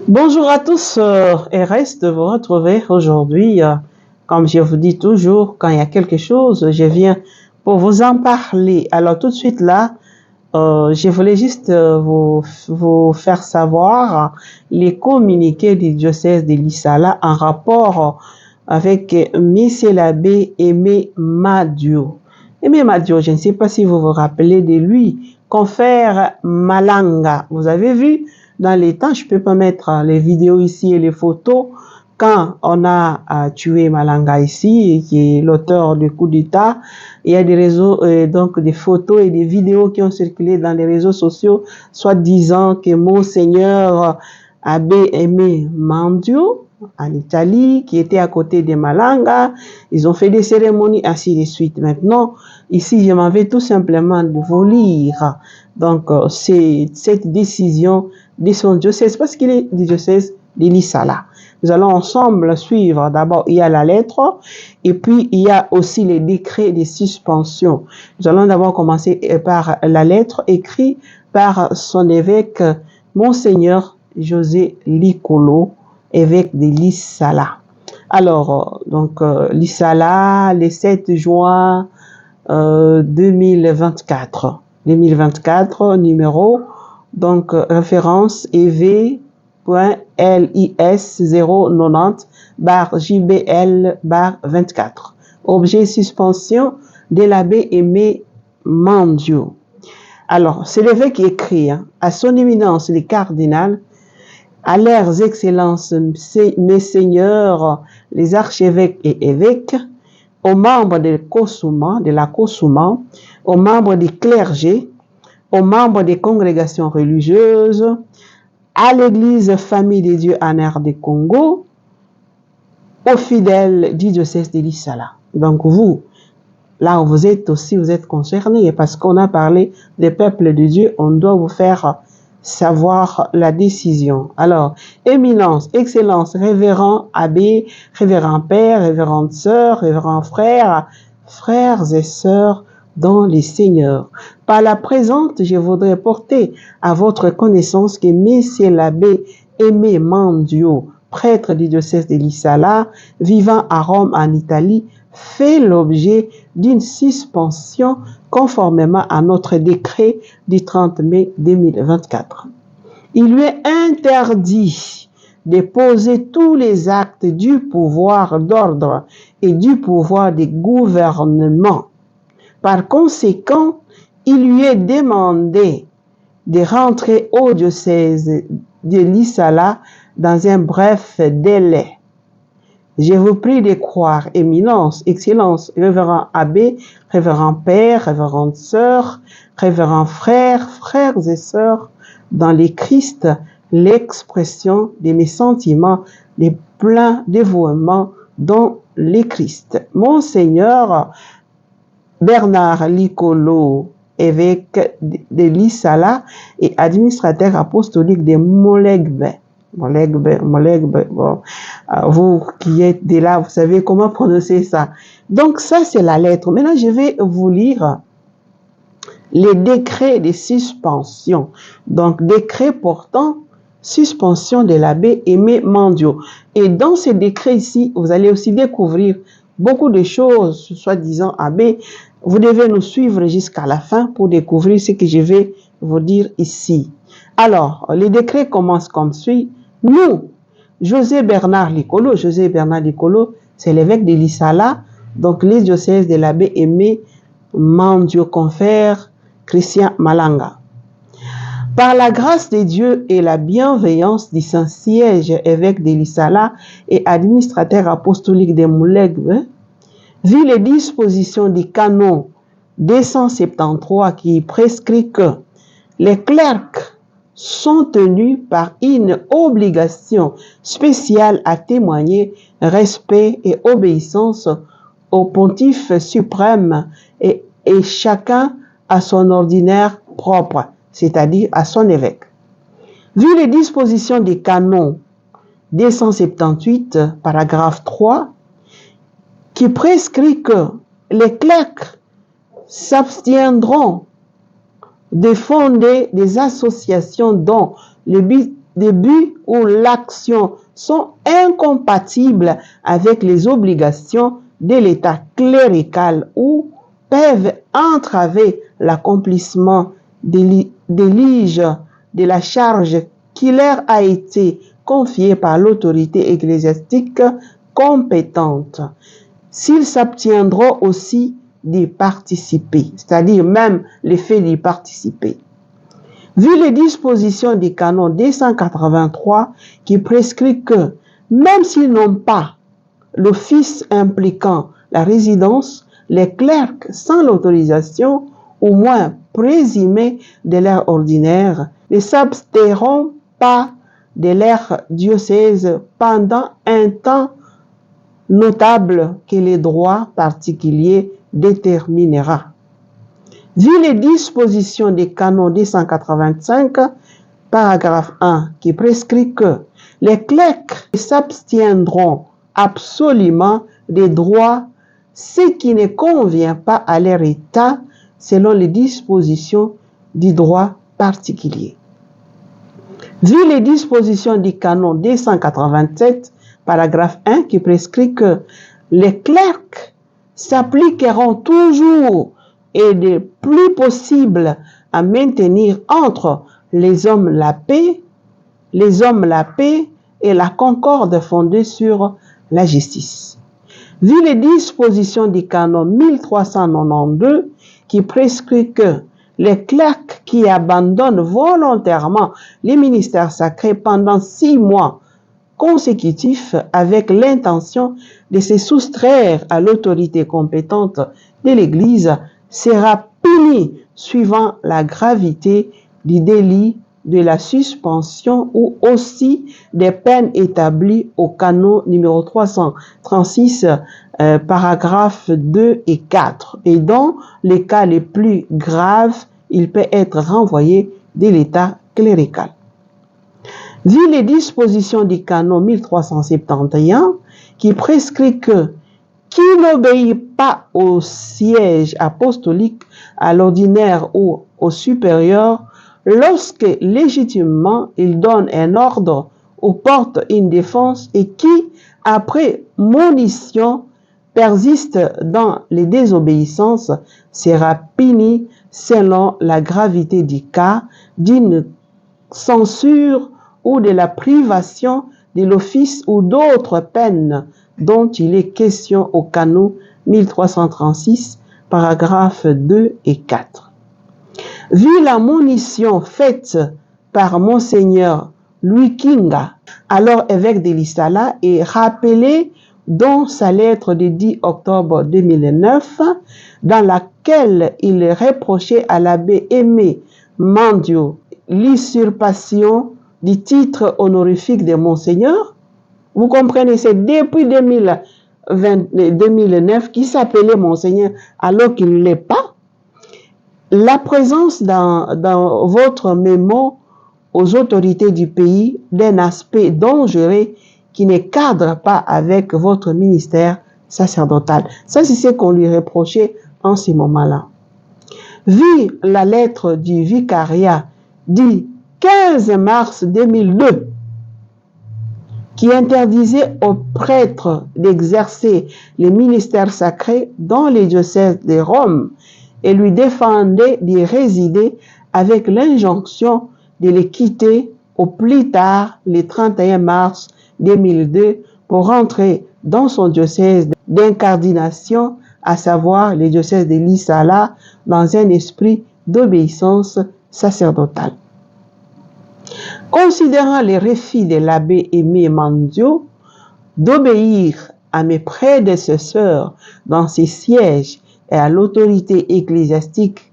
Bonjour à tous, et reste de vous retrouver aujourd'hui. Comme je vous dis toujours, quand il y a quelque chose, je viens pour vous en parler. Alors tout de suite là, je voulais juste vous faire savoir les communiqués du diocèse de l'Issala en rapport avec Monsieur l'abbé Aimé Madio. Aimé Madio, je ne sais pas si vous vous rappelez de lui, confère Malanga. Vous avez vu dans les temps, je peux pas mettre les vidéos ici et les photos, quand on a tué Malanga ici, qui est l'auteur du coup d'État, il y a des réseaux, donc des photos et des vidéos qui ont circulé dans les réseaux sociaux, soit disant que Monseigneur Abbé Aimé Mandio, en Italie, qui était à côté de Malanga, ils ont fait des cérémonies, ainsi de suite. Maintenant, ici, je m'en vais tout simplement de vous lire. Donc, c'est cette décision de son diocèse, parce qu'il est du diocèse de l'Issala. Nous allons ensemble suivre. D'abord, il y a la lettre et puis il y a aussi les décrets de suspension. Nous allons d'abord commencer par la lettre écrite par son évêque, Monseigneur José Licolo, évêque de l'Issala. Alors, donc, l'Issala, le 7 juin 2024. 2024, numéro, donc référence EV.LIS090/JBL/24. Objet suspension de l'abbé Aimé Mandio. Alors, c'est l'évêque qui écrit à son éminence les cardinals, à leurs excellences, mes seigneurs, les archevêques et évêques, aux membres de la COSUMA, aux membres des clergés, aux membres des congrégations religieuses, à l'Église Famille de Dieu en RD Congo, aux fidèles du diocèse de l'Issala. Donc vous, là où vous êtes aussi, vous êtes concernés, parce qu'on a parlé des peuples de Dieu, on doit vous faire savoir la décision. Alors, éminence, excellence, révérend abbé, révérend père, révérende sœur, révérend frère, frères et sœurs dans les seigneurs. Par la présente, je voudrais porter à votre connaissance que Messieurs l'abbé Aimé Mandio, prêtre du diocèse de l'Issala, vivant à Rome en Italie, fait l'objet d'une suspension conformément à notre décret du 30 mai 2024. Il lui est interdit de poser tous les actes du pouvoir d'ordre et du pouvoir des gouvernements. Par conséquent, il lui est demandé de rentrer au diocèse de l'Issala dans un bref délai. Je vous prie de croire, éminence, excellence, révérend abbé, révérend père, révérende sœur, révérend frère, frères et sœurs, dans les Christ, l'expression de mes sentiments, les pleins dévouements dans les Christ. Monseigneur Bernard Licolo, évêque de l'Issala et administrateur apostolique de Molegbe. Bon, vous qui êtes de là, vous savez comment prononcer ça. Donc ça, c'est la lettre. Maintenant, je vais vous lire les décrets de suspension. Donc, décret portant suspension de l'abbé Aimé Mandio. Et dans ces décrets ici, vous allez aussi découvrir beaucoup de choses, soi-disant abbé. Vous devez nous suivre jusqu'à la fin pour découvrir ce que je vais vous dire ici. Alors, les décrets commencent comme suit. Nous, José Bernard Licolo, c'est l'évêque de l'Issala, donc les diocèses de l'abbé Aimé Mandio confère Christian Malanga. Par la grâce de Dieu et la bienveillance du Saint-Siège, évêque de l'Issala et administrateur apostolique de Molegbe, vu les dispositions du canon 273 qui prescrit que les clercs sont tenus par une obligation spéciale à témoigner respect et obéissance au pontife suprême et chacun à son ordinaire propre, c'est-à-dire à son évêque. Vu les dispositions des canons 278, paragraphe 3, qui prescrit que les clercs s'abstiendront de fonder des associations dont le but des buts ou l'action sont incompatibles avec les obligations de l'État clérical ou peuvent entraver l'accomplissement des liges de la charge qui leur a été confiée par l'autorité ecclésiastique compétente. S'ils s'abstiendront aussi d'y participer, c'est-à-dire même le fait d'y participer. Vu les dispositions du canon 283 qui prescrit que, même s'ils n'ont pas l'office impliquant la résidence, les clercs sans l'autorisation, au moins présumés de leur ordinaire, ne s'absterront pas de leur diocèse pendant un temps notable que les droits particuliers déterminera. Vu les dispositions des canons 285, paragraphe 1, qui prescrit que les clercs s'abstiendront absolument des droits, ce qui ne convient pas à leur état selon les dispositions du droit particulier. Vu les dispositions du canon 287, paragraphe 1, qui prescrit que les clercs s'appliqueront toujours et de plus possible à maintenir entre les hommes la paix et la concorde fondée sur la justice. Vu les dispositions du canon 1392 qui prescrit que les clercs qui abandonnent volontairement les ministères sacrés pendant 6 mois consécutifs avec l'intention de se soustraire à l'autorité compétente de l'Église sera puni suivant la gravité du délit de la suspension ou aussi des peines établies au canon numéro 336, paragraphes 2 et 4. Et dans les cas les plus graves, il peut être renvoyé de l'état clérical. Vu les dispositions du canon 1371 qui prescrit que qui n'obéit pas au siège apostolique, à l'ordinaire ou au supérieur, lorsque légitimement il donne un ordre ou porte une défense et qui, après monition, persiste dans les désobéissances, sera puni selon la gravité du cas d'une censure ou de la privation de l'office ou d'autres peines dont il est question au canon 1336, paragraphes 2 et 4. Vu la monition faite par Monseigneur Louis Kinga, alors évêque de Lissala, et rappelée dans sa lettre du 10 octobre 2009, dans laquelle il reprochait à l'abbé Aimé Mandio l'usurpation du titre honorifique de Monseigneur. Vous comprenez, c'est depuis 2009 qu'il s'appelait Monseigneur alors qu'il ne l'est pas. La présence dans votre mémo aux autorités du pays d'un aspect dangereux qui ne cadre pas avec votre ministère sacerdotal. Ça, c'est ce qu'on lui reprochait en ce moment-là. Vu la lettre du vicariat du 15 mars 2002, qui interdisait aux prêtres d'exercer les ministères sacrés dans les diocèses de Rome et lui défendait d'y résider avec l'injonction de les quitter au plus tard le 31 mars 2002 pour rentrer dans son diocèse d'incardination, à savoir le diocèse de Lissala, dans un esprit d'obéissance sacerdotale. Considérant les refus de l'abbé Aimé Mandio d'obéir à mes prédécesseurs dans ces sièges et à l'autorité ecclésiastique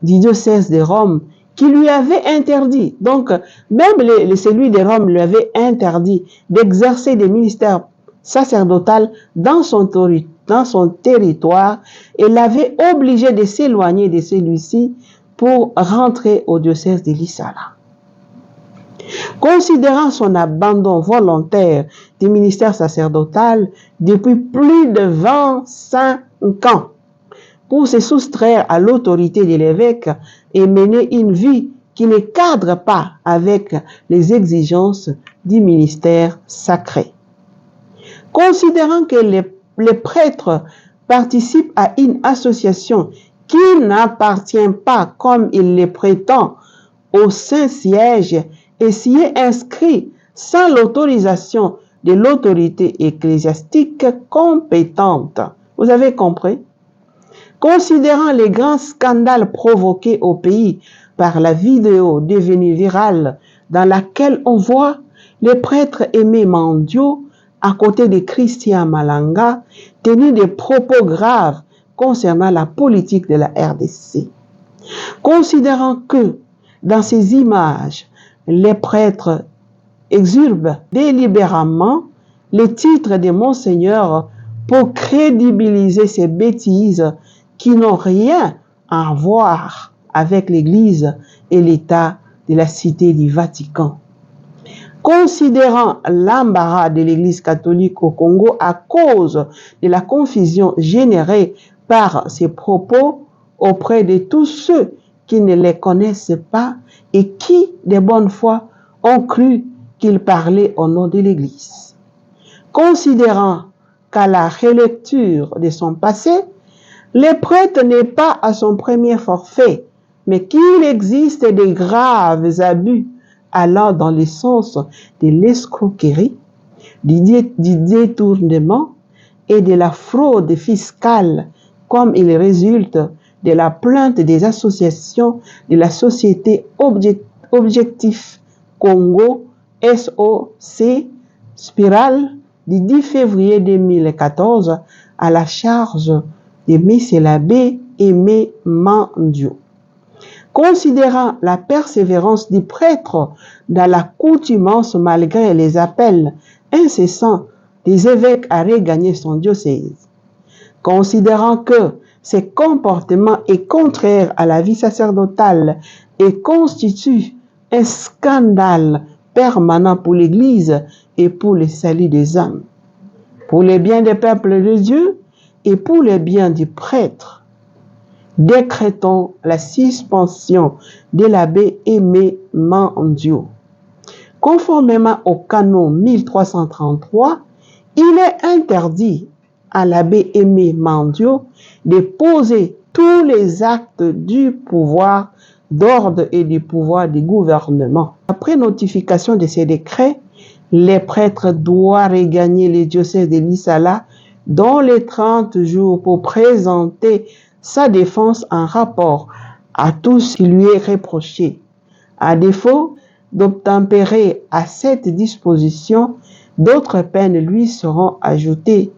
du diocèse de Rome qui lui avait interdit, donc même celui de Rome lui avait interdit d'exercer des ministères sacerdotaux dans son territoire et l'avait obligé de s'éloigner de celui-ci pour rentrer au diocèse de Lissala. Considérant son abandon volontaire du ministère sacerdotal depuis plus de 25 ans pour se soustraire à l'autorité de l'évêque et mener une vie qui ne cadre pas avec les exigences du ministère sacré. Considérant que les prêtres participent à une association qui n'appartient pas, comme il le prétend, au Saint-Siège et s'y est inscrit sans l'autorisation de l'autorité ecclésiastique compétente. Vous avez compris? Considérant les grands scandales provoqués au pays par la vidéo devenue virale dans laquelle on voit les prêtres Aimé Mandio à côté de Christian Malanga tenir des propos graves concernant la politique de la RDC. Considérant que dans ces images, les prêtres exurbent délibérément les titres de Monseigneur pour crédibiliser ces bêtises qui n'ont rien à voir avec l'Église et l'État de la Cité du Vatican. Considérant l'embarras de l'Église catholique au Congo à cause de la confusion générée par ces propos auprès de tous ceux qui ne les connaissent pas et qui, de bonne foi, ont cru qu'il parlait au nom de l'Église. Considérant qu'à la relecture de son passé, le prêtre n'est pas à son premier forfait, mais qu'il existe de graves abus allant dans le sens de l'escroquerie, du détournement et de la fraude fiscale, comme il résulte de la plainte des associations de la Société Objectif Congo, SOC, Spirale, du 10 février 2014 à la charge de M. l'abbé Aimé Mandio. Considérant la persévérance du prêtre dans l'accoutumance malgré les appels incessants des évêques à regagner son diocèse, considérant que ce comportement est contraire à la vie sacerdotale et constitue un scandale permanent pour l'Église et pour le salut des âmes, pour le bien des peuples de Dieu et pour le bien du prêtre, décrétons la suspension de l'abbé Aimé Mandio. Conformément au canon 1333, il est interdit à l'abbé Aimé Mandio de poser tous les actes du pouvoir d'ordre et du pouvoir du gouvernement. Après notification de ces décrets, les prêtres doivent regagner les diocèses de l'Issala dans les 30 jours pour présenter sa défense en rapport à tout ce qui lui est reproché. À défaut d'obtempérer à cette disposition, d'autres peines lui seront ajoutées,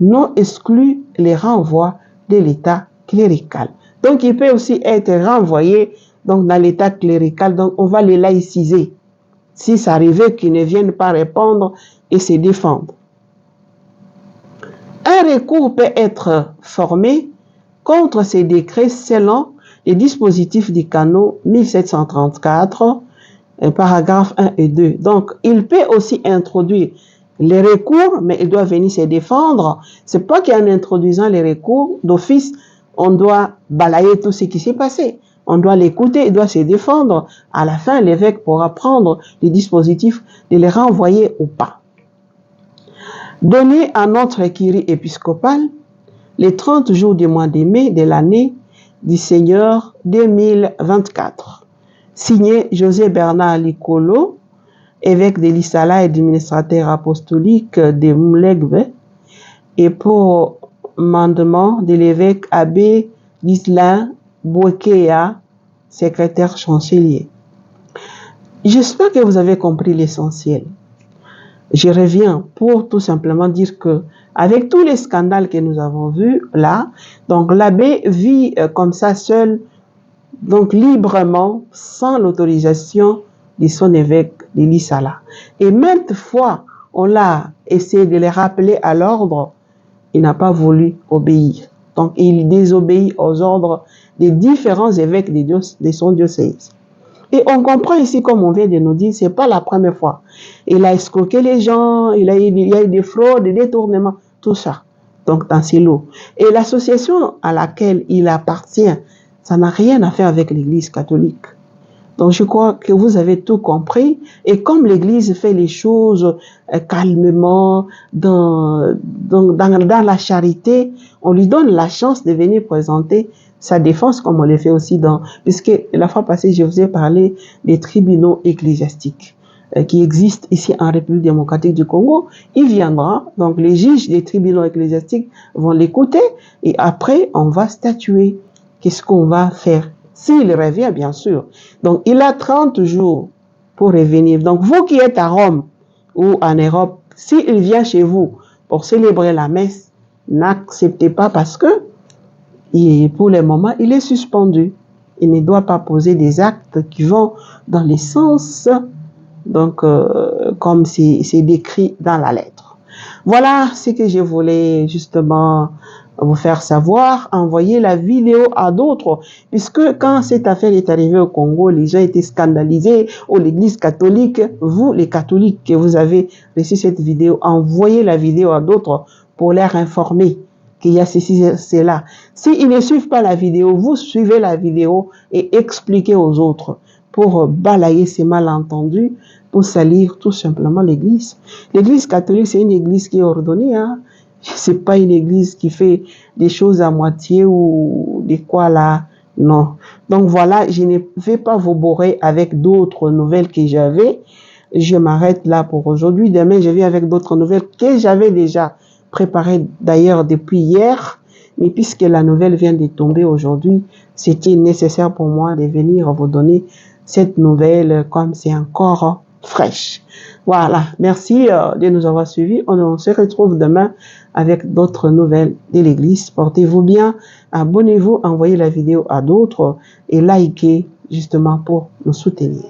non exclus les renvois de l'état clérical. Donc il peut aussi être renvoyé donc, dans l'état clérical, donc on va les laïciser, si ça arrivait qu'ils ne viennent pas répondre et se défendre. Un recours peut être formé contre ces décrets selon les dispositifs du canon 1734, paragraphes 1 et 2. Donc, il peut aussi introduire les recours, mais il doit venir se défendre. C'est pas qu'en introduisant les recours, d'office, on doit balayer tout ce qui s'est passé. On doit l'écouter, il doit se défendre. À la fin, l'évêque pourra prendre les dispositifs de les renvoyer ou pas. Donné à notre curie épiscopale les 30 jours du mois de mai de l'année du Seigneur 2024. Signé José Bernard Licolo, évêque de l'Issala et administrateur apostolique de Moulegbe, et pour mandement de l'évêque abbé Ghislain Bouekea, secrétaire chancelier. J'espère que vous avez compris l'essentiel. Je reviens pour tout simplement dire que avec tous les scandales que nous avons vus là, donc l'abbé vit comme ça seul, donc librement, sans l'autorisation de son évêque de l'Issala. Et maintes fois, on l'a essayé de les rappeler à l'ordre, il n'a pas voulu obéir. Donc il désobéit aux ordres des différents évêques de son diocèse. Et on comprend ici, comme on vient de nous dire, c'est pas la première fois. Il a escroqué les gens, il y a eu des fraudes, des détournements, tout ça. Donc, dans ces lots. Et l'association à laquelle il appartient, ça n'a rien à faire avec l'Église catholique. Donc je crois que vous avez tout compris. Et comme l'Église fait les choses calmement, dans la charité, on lui donne la chance de venir présenter sa défense comme on le fait aussi puisque la fois passée, je vous ai parlé des tribunaux ecclésiastiques qui existent ici en République démocratique du Congo. Il viendra, donc les juges des tribunaux ecclésiastiques vont l'écouter et après, on va statuer. Qu'est-ce qu'on va faire? S'il revient, bien sûr. Donc, il a 30 jours pour revenir. Donc, vous qui êtes à Rome ou en Europe, s'il vient chez vous pour célébrer la messe, n'acceptez pas parce que pour le moment, il est suspendu. Il ne doit pas poser des actes qui vont dans les sens, donc, comme c'est décrit dans la lettre. Voilà ce que je voulais justement vous faire savoir. Envoyez la vidéo à d'autres, puisque quand cette affaire est arrivée au Congo, les gens étaient scandalisés. L'Église catholique, vous les catholiques que vous avez reçu cette vidéo, envoyez la vidéo à d'autres pour leur informer qu'il y a ceci, cela. S'ils ne suivent pas la vidéo, vous suivez la vidéo et expliquez aux autres pour balayer ces malentendus, pour salir tout simplement l'Église. L'Église catholique, c'est une Église qui est ordonnée, hein. C'est pas une Église qui fait des choses à moitié ou des quoi là, non. Donc voilà, je ne vais pas vous bourrer avec d'autres nouvelles que j'avais. Je m'arrête là pour aujourd'hui. Demain, je viens avec d'autres nouvelles que j'avais déjà préparées d'ailleurs depuis hier. Mais puisque la nouvelle vient de tomber aujourd'hui, c'était nécessaire pour moi de venir vous donner cette nouvelle comme c'est encore fraîche. Voilà, merci de nous avoir suivis. On se retrouve demain avec d'autres nouvelles de l'Église. Portez-vous bien, abonnez-vous, envoyez la vidéo à d'autres et likez justement pour nous soutenir.